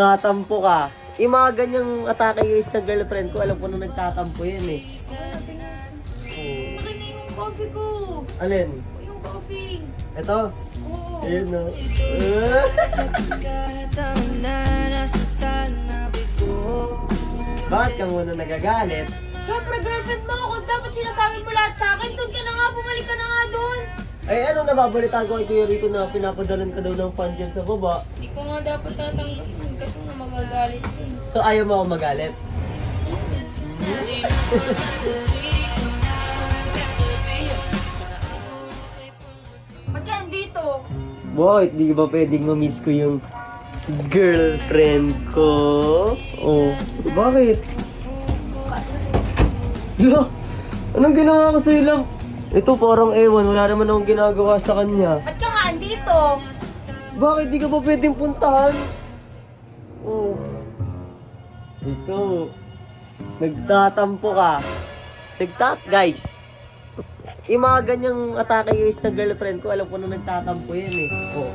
Tatampo ka. Yung mga ganyang atake guys na girlfriend ko, alam ko nung nagtatampo yan eh. Oh. Akin na yung coffee ko. Alin? Yung coffee. Ito? Oo. Ayun no. Bakit ka muna nagagalit? Siyempre, girlfriend mo ako. Dapat sinasabi mo lahat sa akin. Doon ka na nga, bumalik ka na nga doon. Ay, anong nababalitaan ko kay Kuya Rico na pinapadalan ka daw ng fan dyan sa baba? Hindi ko nga dapat tatanggapin kasi nga magagalit ka. So, ayaw mo ako magalit? Ba't ka nandito? Bakit? Di ba pwedeng ma-miss ko yung girlfriend ko? Oh, bakit? Lo, anong ginawa ko sa ilang? Ito parang ewan, wala naman akong ginagawa sa kanya. Ba't ka nga nandito? Bakit di ka pa pwedeng puntahan? Oh. Ikaw, nagtatampo ka. Guys. Yung mga ganyang atake guys na girlfriend ko, alam ko nung nagtatampo yan eh. Oh.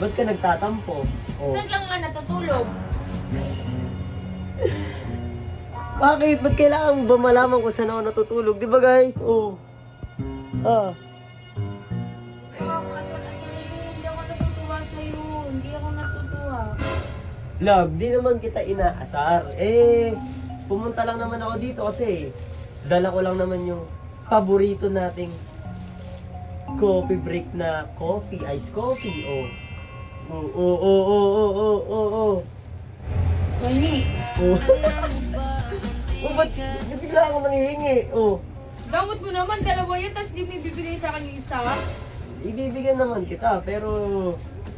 Ba't ka nagtatampo? Oh. Saan ka nga natutulog? Bakit? Ba't kailangan ba malaman kung saan ako natutulog? Di ba guys? Oh. Ah. Hindi ako natutuwa sa'yo. Hindi ako natutuwa. Love, di naman kita inaasar. Eh, pumunta lang naman ako dito kasi dala ko lang naman yung paborito nating coffee break na coffee, iced coffee. Oh. Oh. Kani, Oh. Oh, ba't bigla ako nangihingi? Oh. gamot mo naman, dalawa yun, tapos di mo ibibigay sa akin yung isa. Ibibigyan naman kita, pero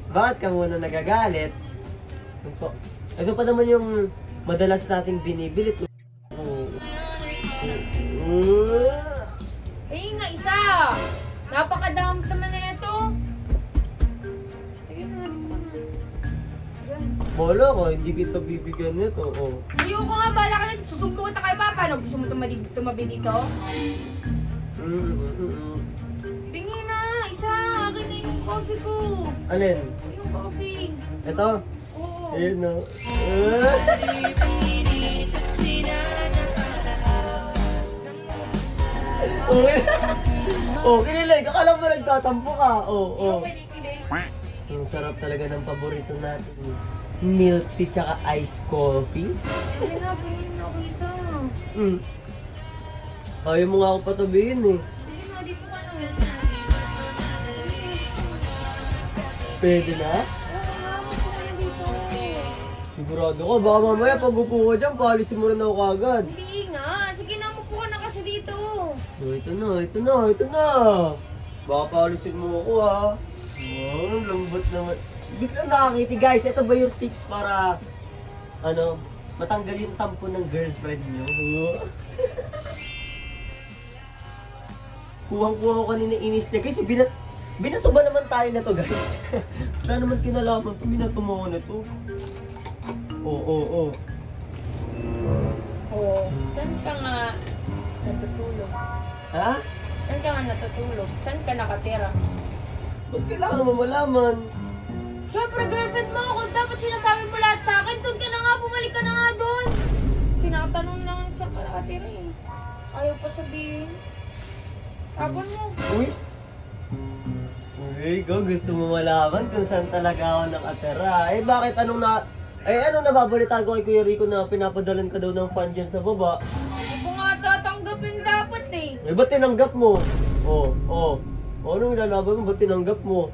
bakit ka muna nagagalit? So, ito pa naman yung madalas nating binibili. Oh. Eh nga isa! Napakadamot naman na ito. Sige na, ito na. Yan. Bola ko, hindi kita bibigyan nito. Oh. Ayoko nga, bala ka na. Susumbong kita kay Papa. Ano, gusto mo tumabi dito? Pingi na, isa. Akin na yung coffee ko. Alin? Yung coffee. Ito? Oo. Ayun no. Okay. Oh, kinilig. Akala mo nagtatampo ka. Oh, oh. Kinikilig. Ang sarap talaga ng paborito natin. Milk tea tsaka iced coffee. Hindi na, pingin na ako isa. Ayaw mo nga ako patabihin eh. Sige na, dito ka na. Pwede na? Oo nga, gusto ko yung dito. Sigurado ka. Baka mamaya pag upo ka dyan, paalisin mo rin ako kagad. Hindi nga. Sige na, mupo ka na kasi dito. Oh, ito na. Baka paalisin mo ako ha. Oh, lambot naman. Bigla nakakiti guys, ito ba yung tips para matanggal yung tampo ng girlfriend nyo? Kuhang-kuha ko kanina inis niya. Guys, binato ba naman tayo na to guys? Wala naman kinalaman to, binato mo ako na to. Oo. Oo. Saan ka nga natutulog? Ha? Saan ka nga natutulog? Saan ka nakatira? Ba't kailangan mo malaman? Siyempre, girlfriend mo ako. Dapat sinasabi mo lahat sa akin. Doon ka na nga, bumalik ka na nga doon. Tinatanong na nga saan ka nakatira eh. Ayaw pa sabihin. Tapon mo. Uy, ikaw gusto mo malaman kung saan talaga ako nakatira. Eh bakit anong nababalitaan ko kay Kuya Rico na pinapadalan ka daw ng fan dyan sa baba? Hindi ko nga tatanggapin dapat eh. Eh ba't tinanggap mo? Oh. Anong ilalaban mo? Ba't tinanggap mo?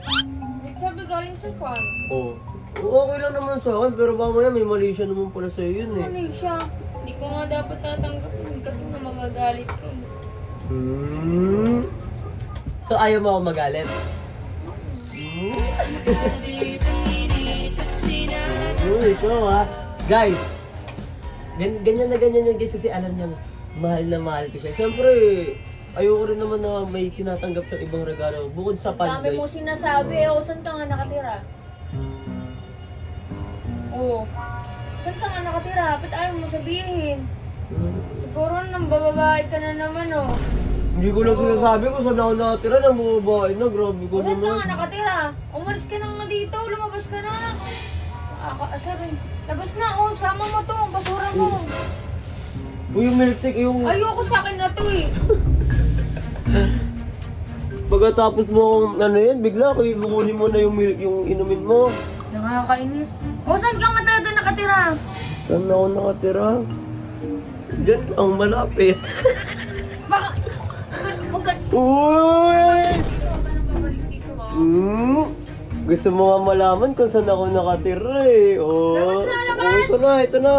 Sabi galing sa fan. Oh. Okay lang naman sa akin, pero mamaya may mali siya naman pala sa'yo yun eh. Ano siya? Hindi ko nga dapat tatanggapin kasi nga magagalit ka eh. So ayaw mo ako magalit? Ikaw ha. Guys, ganyan yung guys kasi alam niyang mahal na mahal ko siya. Siyempre, ayoko rin naman na may tinatanggap sa ibang regalo. Bukod sa pan, Dami mo guys. sinasabi eh. O, saan ka nga nakatira? Oo. Saan ka nga nakatira? Ba't ayaw mo sabihin? Siguro nang bababae ka na naman oh. Hindi ko lang sinasabi kung saan ako nakatira ng mga babae na. Grabe ko Saan ka nga naman. nakatira? Umalis ka na nga dito. Lumabas ka na. Nakakaasar eh. Labas na, oh. Sama mo to. Basura mo. Uy, yung milk tea, yung... Ayoko sa akin na to eh. Pagkatapos mo akong ano yan, bigla kukunin mo na yung milk, yung inumin mo. Nakakainis. O, saan ka nga talaga nakatira? Saan ako nakatira? Diyan lang, malapit. Baka... Huwag ka... Uy! Dito, huwag ka nang babalik dito ha. Gusto mo nga malaman kung saan ako nakatira eh. Oh. Labas na, labas! Oh, ito na, ito na.